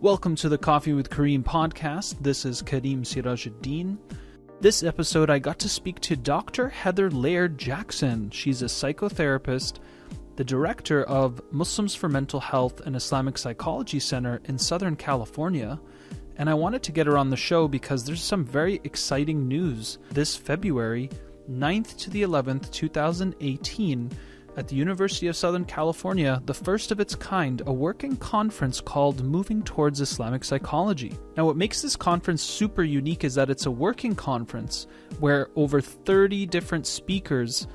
Welcome to the Coffee with Karim podcast. This is Karim Sirajuddin. This episode I got to speak to Dr. Heather Laird-Jackson. She's a psychotherapist, the director of Muslims for Mental Health and Islamic Psychology Center in Southern California. And I wanted to get her on the show because there's some very exciting news. This February 9th to the 11th, 2018, at the University of Southern California, the first of its kind, a working conference called Moving Towards Islamic Psychology. Now, what makes this conference super unique is that it's a working conference where over 30 different speakers,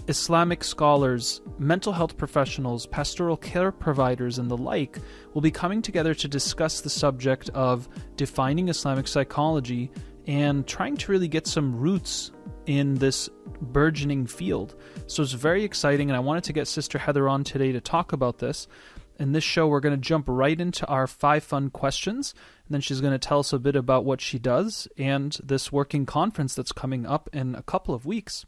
Islamic scholars, mental health professionals, pastoral care providers, and the like will be coming together to discuss the subject of defining Islamic psychology and trying to really get some roots in this burgeoning field. So it's very exciting, and I wanted to get Sister Heather on today to talk about this. In this show, we're going to jump right into our 5 fun questions, and then she's going to tell us a bit about what she does and this working conference that's coming up in a couple of weeks.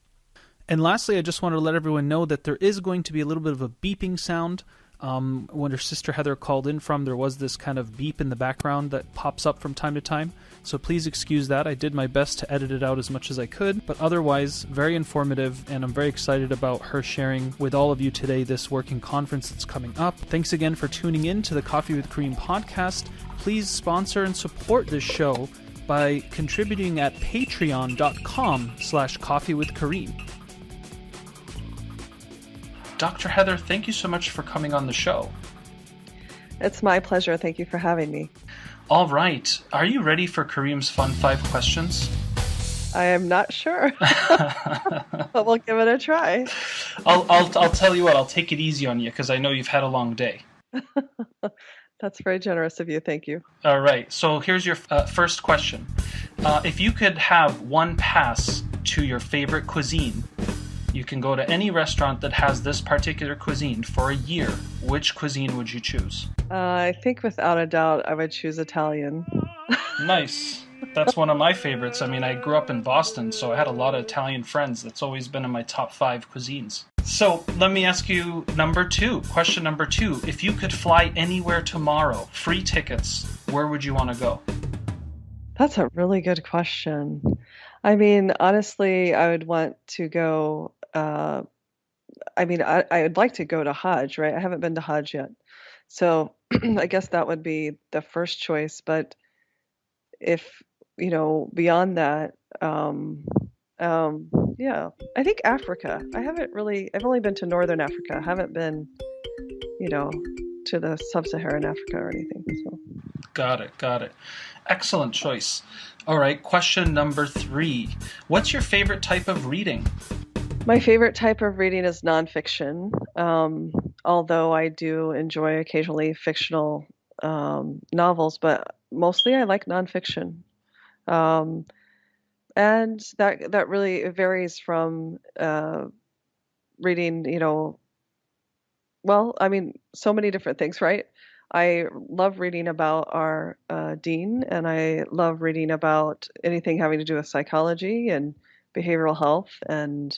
And lastly, I just want to let everyone know that there is going to be a little bit of a beeping sound. When her Sister Heather called in from, there was this kind of beep in the background that pops up from time to time. So please excuse that. I did my best to edit it out as much as I could, but otherwise very informative, and I'm very excited about her sharing with all of you today this working conference that's coming up. Thanks again for tuning in to the Coffee with Karim podcast. Please sponsor and support this show by contributing at patreon.com/coffeewithkarim. Dr. Heather, thank you so much for coming on the show. It's my pleasure. Thank you for having me. All right. Are you ready for Karim's fun 5 questions? I am not sure, but we'll give it a try. I'll tell you what, I'll take it easy on you because I know you've had a long day. That's very generous of you. Thank you. All right. So here's your first question. If you could have one pass to your favorite cuisine, you can go to any restaurant that has this particular cuisine for a year. Which cuisine would you choose? I think without a doubt I would choose Italian. Nice. That's one of my favorites. I mean, I grew up in Boston, so I had a lot of Italian friends. That's always been in my top 5 cuisines. So let me ask you question number 2. If you could fly anywhere tomorrow, free tickets, where would you want to go? That's a really good question. I mean, honestly, I would want to go, I would like to go to Hajj, right? I haven't been to Hajj yet. So I guess that would be the first choice. But if, beyond that, yeah, I think Africa. I've only been to Northern Africa. I haven't been, to the Sub-Saharan Africa or anything. So. Got it. Excellent choice. All right, question number 3. What's your favorite type of reading? My favorite type of reading is nonfiction, although I do enjoy occasionally fictional novels, but mostly I like nonfiction. And that really varies from reading, so many different things, right? I love reading about our dean, and I love reading about anything having to do with psychology and behavioral health, and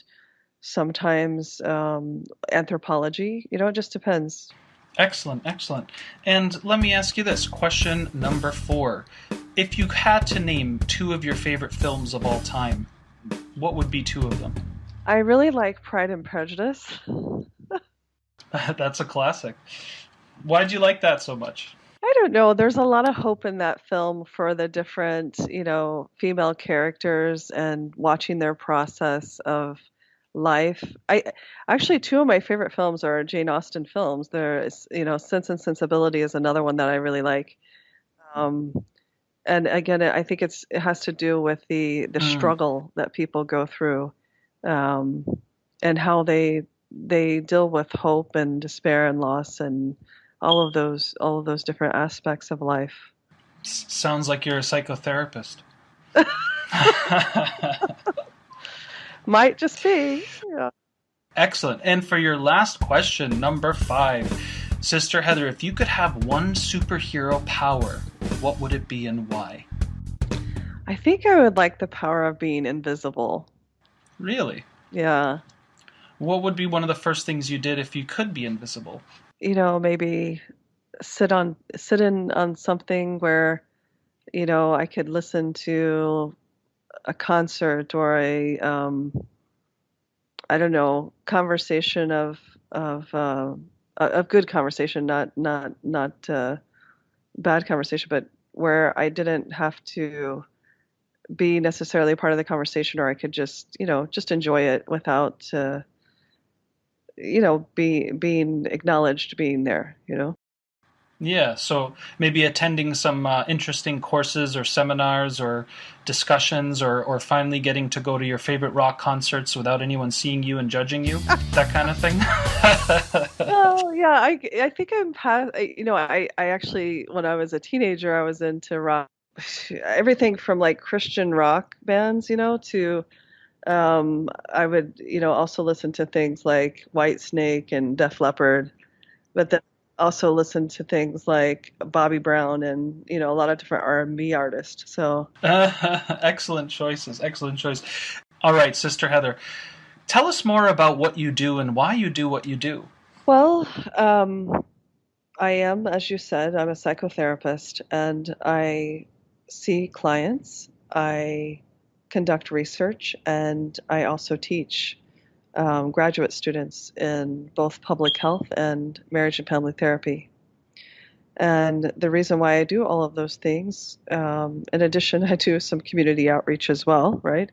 sometimes anthropology. It just depends. Excellent. And let me ask you this. Question number 4. If you had to name 2 of your favorite films of all time, what would be 2 of them? I really like Pride and Prejudice. That's a classic. Why do you like that so much? I don't know. There's a lot of hope in that film for the different, female characters and watching their process of life. Actually, 2 of my favorite films are Jane Austen films. There's, Sense and Sensibility is another one that I really like. And again, I think it has to do with the struggle that people go through, and how they deal with hope and despair and loss and all of those different aspects of life. Sounds like you're a psychotherapist. Might just be. Yeah. Excellent. And for your last question, number 5, Sister Heather, if you could have one superhero power, what would it be and why? I think I would like the power of being invisible. Really? Yeah. What would be one of the first things you did if you could be invisible? Maybe sit in on something where, I could listen to a concert or I don't know, conversation of good conversation, not bad conversation, but where I didn't have to be necessarily part of the conversation, or I could just, just enjoy it without, being acknowledged being there. Yeah, so maybe attending some interesting courses or seminars or discussions, or finally getting to go to your favorite rock concerts without anyone seeing you and judging you, that kind of thing. Well, yeah, I think I'm past. I actually, when I was a teenager, I was into rock, everything from like Christian rock bands, to I would, also listen to things like Whitesnake and Def Leppard, but then also listen to things like Bobby Brown and, a lot of different R&B artists. So, Excellent choices, excellent choice. All right, Sister Heather, tell us more about what you do and why you do what you do. well, I am, as you said, I'm a psychotherapist and I see clients, I conduct research, and I also teach graduate students in both public health and marriage and family therapy. And the reason why I do all of those things, in addition, I do some community outreach as well, right?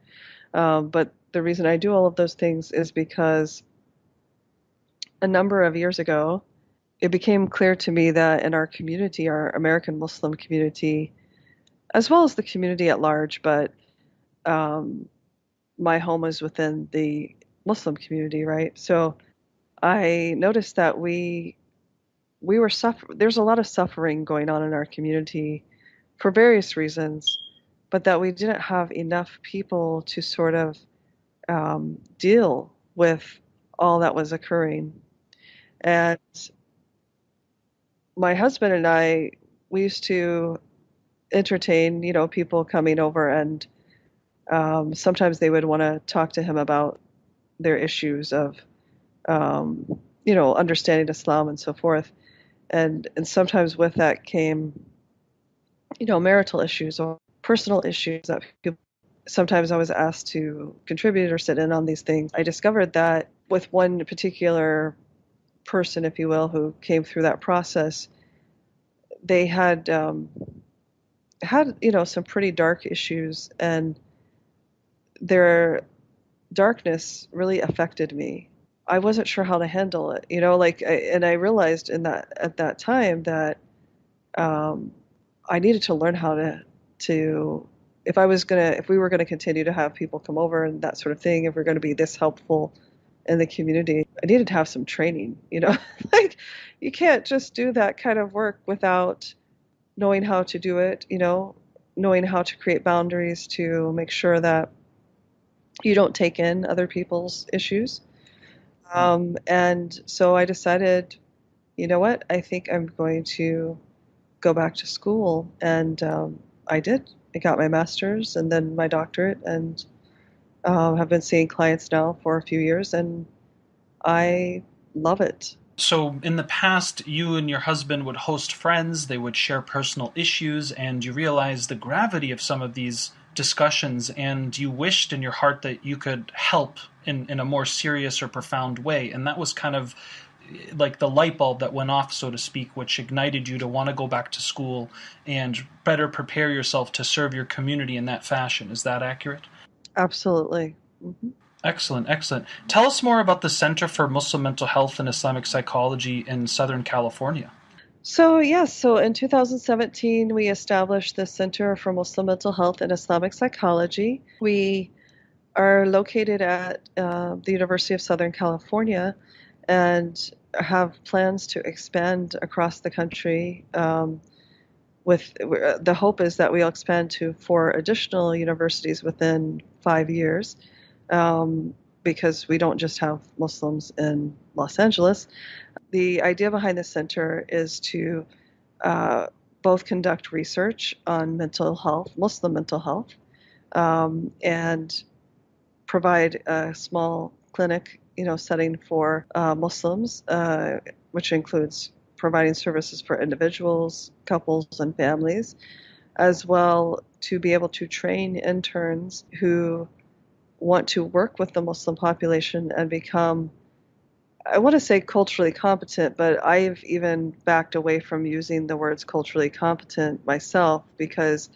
But the reason I do all of those things is because a number of years ago, it became clear to me that in our community, our American Muslim community, as well as the community at large, but um, my home is within the Muslim community, right? So I noticed that we were there's a lot of suffering going on in our community for various reasons, but that we didn't have enough people to sort of deal with all that was occurring. And my husband and I, we used to entertain, people coming over, and sometimes they would want to talk to him about their issues of, um, understanding Islam and so forth. And sometimes with that came, marital issues or personal issues that people, sometimes I was asked to contribute or sit in on these things. I discovered that with one particular person, if you will, who came through that process, they had some pretty dark issues, and their darkness really affected me. I wasn't sure how to handle it, and I realized in that at that time that um, I needed to learn how to if we were gonna continue to have people come over and that sort of thing, if we're gonna be this helpful in the community, I needed to have some training, like you can't just do that kind of work without knowing how to do it, knowing how to create boundaries to make sure that you don't take in other people's issues. And so I decided, you know what, I think I'm going to go back to school. And I did. I got my master's and then my doctorate, and have been seeing clients now for a few years, and I love it. So, in the past, you and your husband would host friends, they would share personal issues, and you realized the gravity of some of these discussions, and you wished in your heart that you could help in a more serious or profound way. And that was kind of like the light bulb that went off, so to speak, which ignited you to want to go back to school and better prepare yourself to serve your community in that fashion. Is that accurate? Absolutely. Hmm. Excellent, excellent. Tell us more about the Center for Muslim Mental Health and Islamic Psychology in Southern California. So, yes, so in 2017, we established the Center for Muslim Mental Health and Islamic Psychology. We are located at the University of Southern California and have plans to expand across the country. With the hope is that we'll expand to 4 additional universities within 5 years, because we don't just have Muslims in Los Angeles. The idea behind the center is to both conduct research on mental health, Muslim mental health, and provide a small clinic, setting for Muslims, which includes providing services for individuals, couples, and families, as well to be able to train interns who want to work with the Muslim population and become, I want to say culturally competent, but I've even backed away from using the words culturally competent myself because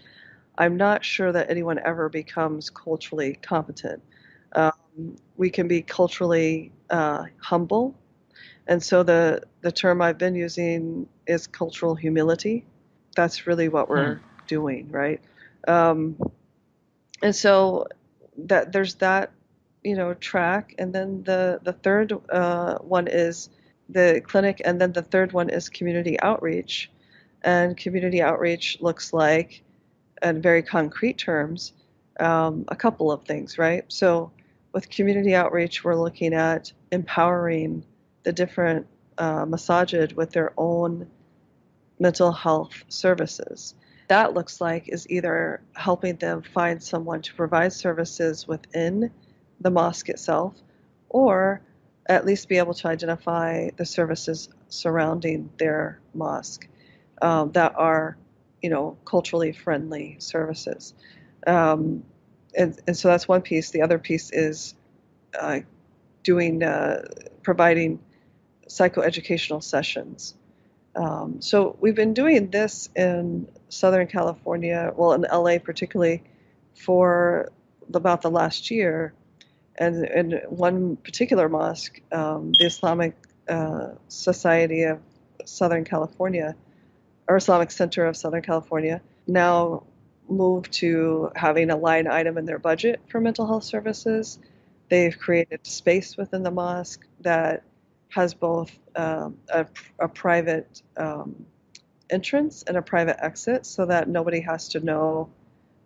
I'm not sure that anyone ever becomes culturally competent. We can be culturally humble, and so the term I've been using is cultural humility. That's really what Hmm. we're doing, right? Um, and so that there's that, track, and then the third one is the clinic, and then the third one is community outreach. And community outreach looks like, in very concrete terms, a couple of things, right? So with community outreach, we're looking at empowering the different masajid with their own mental health services. That looks like is either helping them find someone to provide services within the mosque itself, or at least be able to identify the services surrounding their mosque that are, culturally friendly services. Um, and so that's one piece. The other piece is uh, doing providing psychoeducational sessions. So we've been doing this in Southern California, well, in LA particularly, for about the last year. And in one particular mosque, the Islamic Society of Southern California, or Islamic Center of Southern California, now moved to having a line item in their budget for mental health services. They've created space within the mosque that has both a private entrance and a private exit so that nobody has to know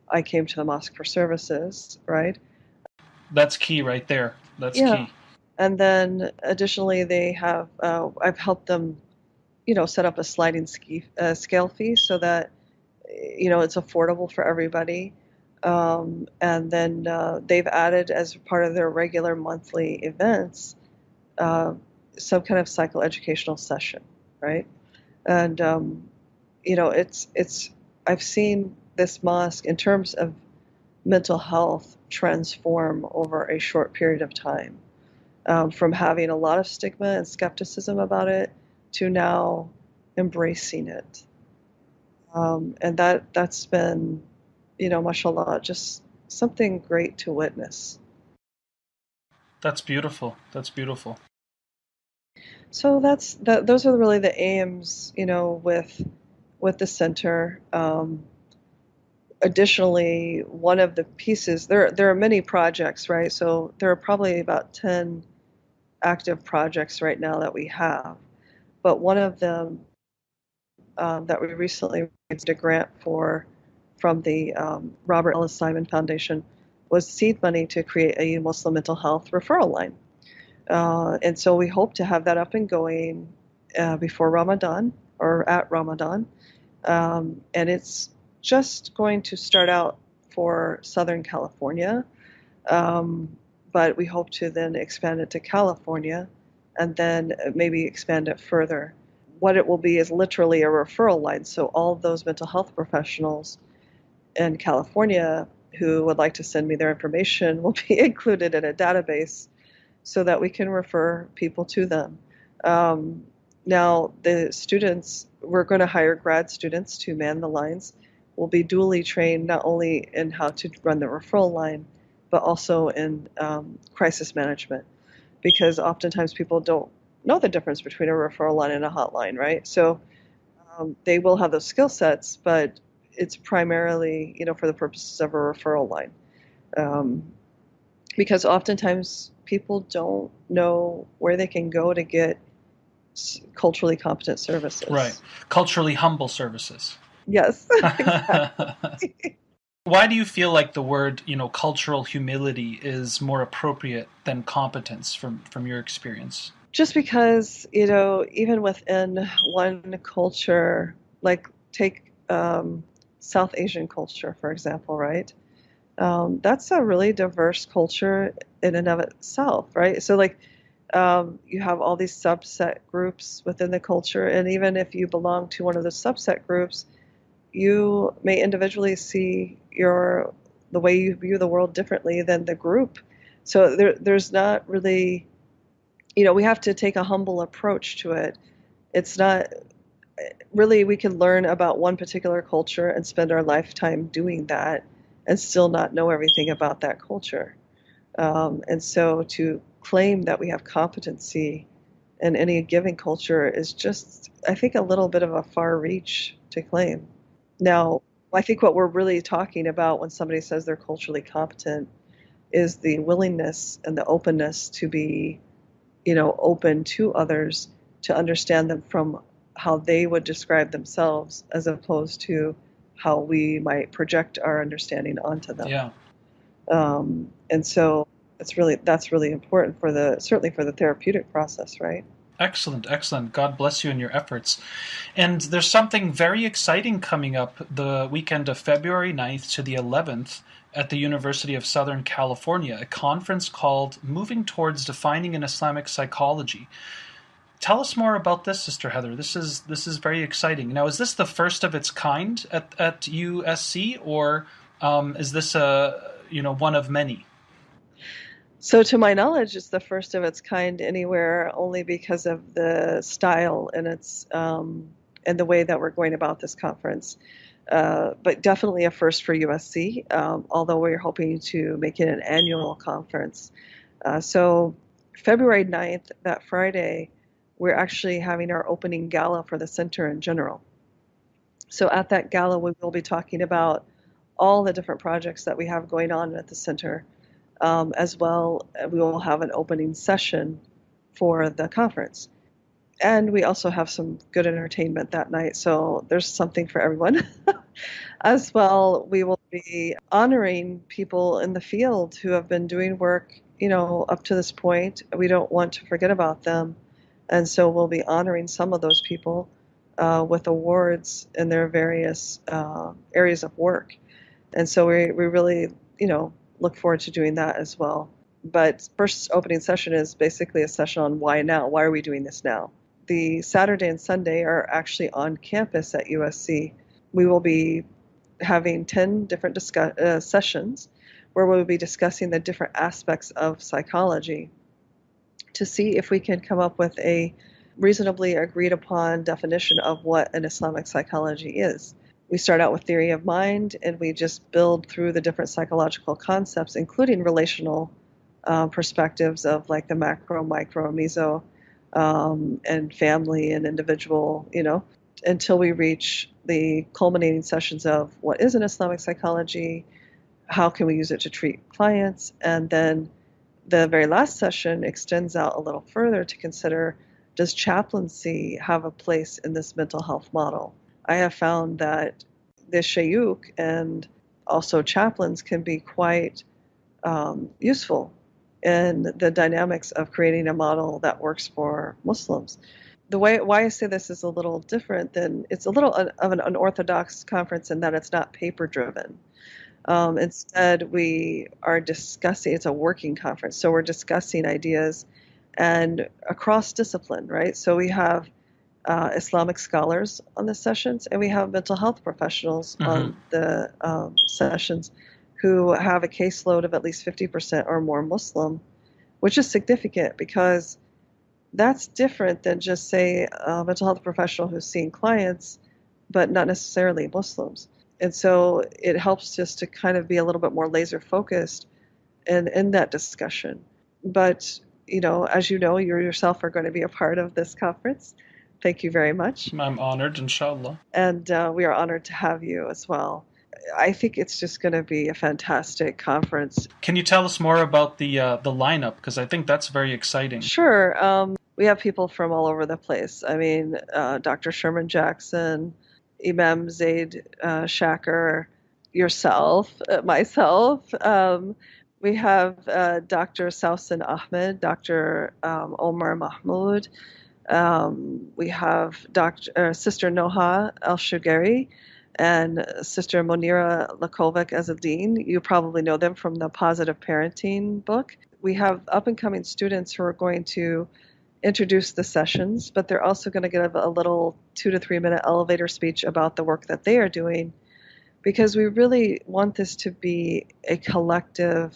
I came to the mosque for services, right? That's key right there. That's Yeah. key. And then additionally, they have, I've helped them, set up a sliding scale fee so that, it's affordable for everybody. And then they've added as part of their regular monthly events uh, some kind of psychoeducational session, right? And it's I've seen this mosque in terms of mental health transform over a short period of time, from having a lot of stigma and skepticism about it to now embracing it. And that's been, mashallah, just something great to witness. That's beautiful. That's beautiful. So those are really the aims, with the center. Additionally, one of the pieces, there are many projects, right? So there are probably about 10 active projects right now that we have. But one of them that we recently raised a grant for from the Robert Ellis Simon Foundation was seed money to create a Muslim mental health referral line. And so we hope to have that up and going before Ramadan or at Ramadan. And it's just going to start out for Southern California, but we hope to then expand it to California and then maybe expand it further. What it will be is literally a referral line. So all of those mental health professionals in California who would like to send me their information will be included in a database so that we can refer people to them. Now, the students, we're going to hire grad students to man the lines, will be dually trained not only in how to run the referral line, but also in crisis management, because oftentimes people don't know the difference between a referral line and a hotline, right? So they will have those skill sets, but it's primarily, for the purposes of a referral line. Um, because oftentimes people don't know where they can go to get culturally competent Right. services. Culturally humble services. Yes, exactly. Why do you feel like the word, cultural humility is more appropriate than competence from your experience? Just because, even within one culture, like take South Asian culture, for example, right? That's a really diverse culture in and of itself, right? So, like, You have all these subset groups within the culture, and even if you belong to one of the subset groups, you may individually see the way you view the world differently than the group. So there's not really, we have to take a humble approach to it. It's not really, we can learn about one particular culture and spend our lifetime doing that and still not know everything about that culture. And so to claim that we have competency in any given culture is just, I think, a little bit of a far reach to claim. Now, I think what we're really talking about when somebody says they're culturally competent is the willingness and the openness to be, open to others, to understand them from how they would describe themselves as opposed to how we might project our understanding onto them. Yeah. And so that's really important certainly for the therapeutic process, right? Excellent, excellent. God bless you in your efforts. And there's something very exciting coming up the weekend of February 9th to the 11th at the University of Southern California, a conference called Moving Towards Defining an Islamic Psychology. Tell us more about this, Sister Heather. This is very exciting. Now, is this the first of its kind at USC, or is this one of many? So to my knowledge, it's the first of its kind anywhere, only because of the style and and the way that we're going about this conference. But definitely a first for USC, although we're hoping to make it an annual conference. So February 9th, that Friday, we're actually having our opening gala for the center in general. So at that gala, we will be talking about all the different projects that we have going on at the center. As well, we will have an opening session for the conference. And we also have some good entertainment that night, so there's something for everyone. As well, we will be honoring people in the field who have been doing work, up to this point. We don't want to forget about them. And so we'll be honoring some of those people with awards in their various areas of work. And so we really, look forward to doing that as well. But first opening session is basically a session on why now? Why are we doing this now? The Saturday and Sunday are actually on campus at USC. We will be having 10 different sessions where we'll be discussing the different aspects of psychology to see if we can come up with a reasonably agreed upon definition of what an Islamic psychology is. We start out with theory of mind, and we just build through the different psychological concepts, including relational perspectives of like the macro, micro, meso, and family and individual, until we reach the culminating sessions of what is an Islamic psychology, how can we use it to treat clients, and then the very last session extends out a little further to consider, does chaplaincy have a place in this mental health model? I have found that the shayukh and also chaplains can be quite useful in the dynamics of creating a model that works for Muslims. Why I say this is a little different than, it's a little of an unorthodox conference in that it's not paper driven. Instead, we are discussing, it's a working conference, so we're discussing ideas and across discipline, right? So we have Islamic scholars on the sessions, and we have mental health professionals on the sessions who have a caseload of at least 50% or more Muslim, which is significant because that's different than just, say, a mental health professional who's seeing clients, but not necessarily Muslims. And so it helps just to kind of be a little bit more laser focused in that discussion. But, as you know, you yourself are going to be a part of this conference. Thank you very much. I'm honored, inshallah. And we are honored to have you as well. I think it's just going to be a fantastic conference. Can you tell us more about the lineup? Because I think that's very exciting. Sure. We have people from all over the place. I mean, Dr. Sherman Jackson, Imam Zaid Shaker, yourself, myself. We have Dr. Sausan Ahmed, Dr. Omar Mahmoud. We have Sister Noha El-Shugari and Sister Monira Lakovic Azzedine. You probably know them from the Positive Parenting book. we have up and coming students who are going to introduce the sessions, but they're also going to give a little 2 to 3 minute elevator speech about the work that they are doing, because we really want this to be a collective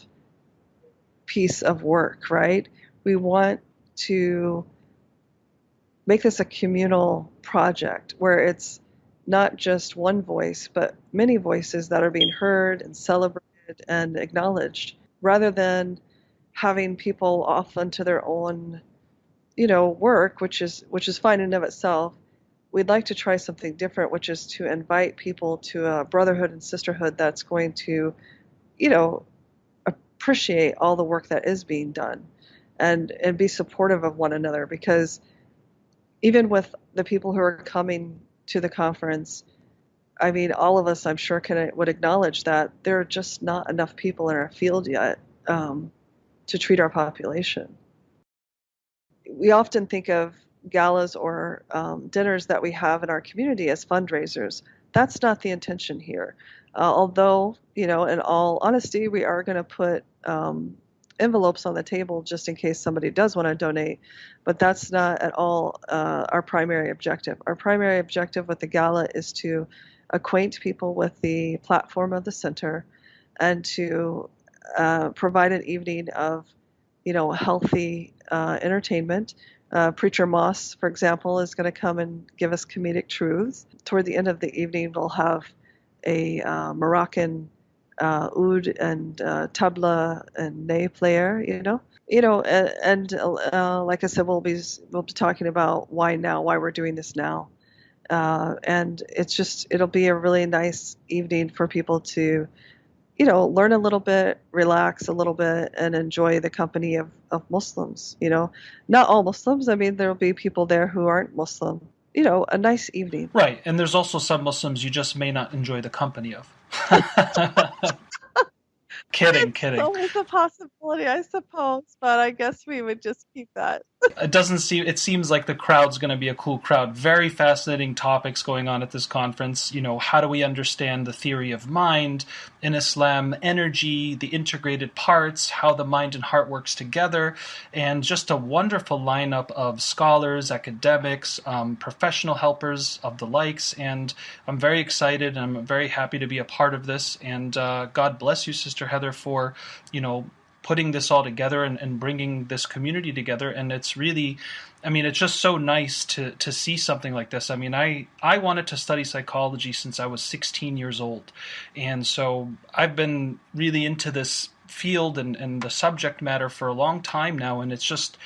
piece of work, right? We want to make this a communal project where it's not just one voice, but many voices that are being heard and celebrated and acknowledged, rather than having people off onto their own, work, which is fine in and of itself. We'd like to try something different, which is to invite people to a brotherhood and sisterhood that's going to, appreciate all the work that is being done, and be supportive of one another, because even with the people who are coming to the conference, I mean, all of us, I'm sure, would acknowledge that there are just not enough people in our field yet to treat our population. We often think of galas or dinners that we have in our community as fundraisers. That's not the intention here. Although, in all honesty, we are going to put envelopes on the table just in case somebody does want to donate, but that's not at all our primary objective. Our primary objective with the gala is to acquaint people with the platform of the center and to provide an evening of, healthy entertainment. Preacher Moss, for example, is going to come and give us comedic truths. Toward the end of the evening, we'll have a Moroccan oud and tabla and ney player, and like I said, we'll be talking about why now, why we're doing this now, and it'll be a really nice evening for people to, learn a little bit, relax a little bit, and enjoy the company of Muslims. Not all Muslims. I mean, there'll be people there who aren't Muslim. A nice evening. Right, and there's also some Muslims you just may not enjoy the company of. Kidding. It's always a possibility, I suppose, but I guess we would just keep that. It seems like the crowd's going to be a cool crowd. Very fascinating topics going on at this conference. How do we understand the theory of mind in Islam, energy, the integrated parts, how the mind and heart works together, and just a wonderful lineup of scholars, academics, professional helpers of the likes. And I'm very excited, and I'm very happy to be a part of this. And God bless you, Sister Heather, for, putting this all together and bringing this community together. And it's really, it's just so nice to see something like this. I wanted to study psychology since I was 16 years old. And so I've been really into this field and the subject matter for a long time now. And it's just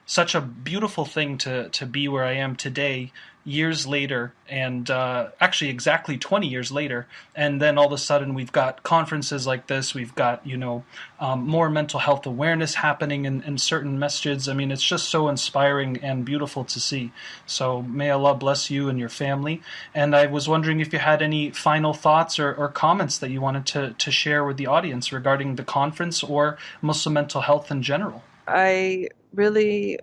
such a beautiful thing to be where I am today, years later, and actually exactly 20 years later. And then all of a sudden we've got conferences like this. We've got, more mental health awareness happening in certain masjids. It's just so inspiring and beautiful to see. So may Allah bless you and your family. And I was wondering if you had any final thoughts or comments that you wanted to share with the audience regarding the conference or Muslim mental health in general. I really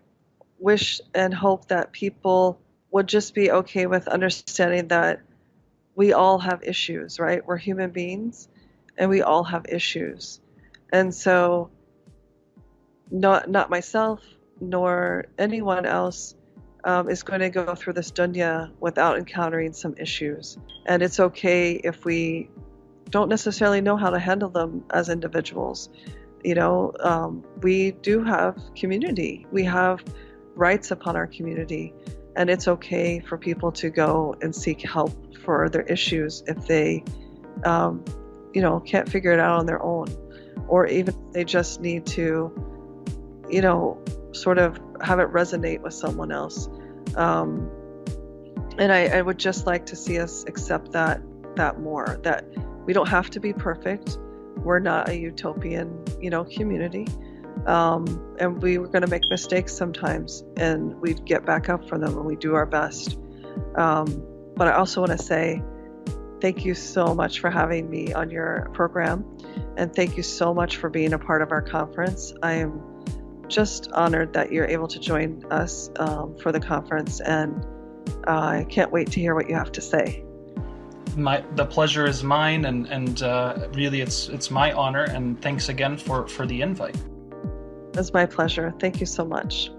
wish and hope that people would just be okay with understanding that we all have issues, right? We're human beings and we all have issues. And so not myself nor anyone else is going to go through this dunya without encountering some issues. And it's okay if we don't necessarily know how to handle them as individuals. We do have community. We have rights upon our community. And it's okay for people to go and seek help for their issues if they, can't figure it out on their own. Or even if they just need to, sort of have it resonate with someone else. And I would just like to see us accept that more, that we don't have to be perfect. We're not a utopian, community. And we were going to make mistakes sometimes, and we'd get back up from them and we do our best. But I also want to say thank you so much for having me on your program, and thank you so much for being a part of our conference. I am just honored that you're able to join us for the conference, and I can't wait to hear what you have to say. The pleasure is mine, and really it's my honor, and thanks again for the invite. was my pleasure. Thank you so much.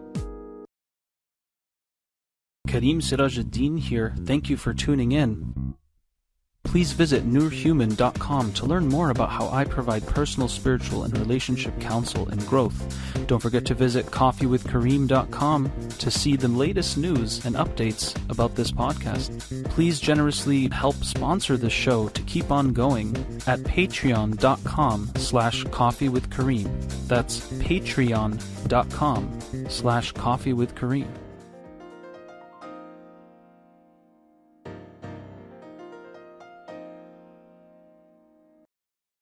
Karim Sirajuddin here. Thank you for tuning in. Please visit nurhuman.com to learn more about how I provide personal, spiritual, and relationship counsel and growth. Don't forget to visit coffeewithkareem.com to see the latest news and updates about this podcast. Please generously help sponsor the show to keep on going at patreon.com/coffeewithkareem. That's patreon.com/coffeewithkareem.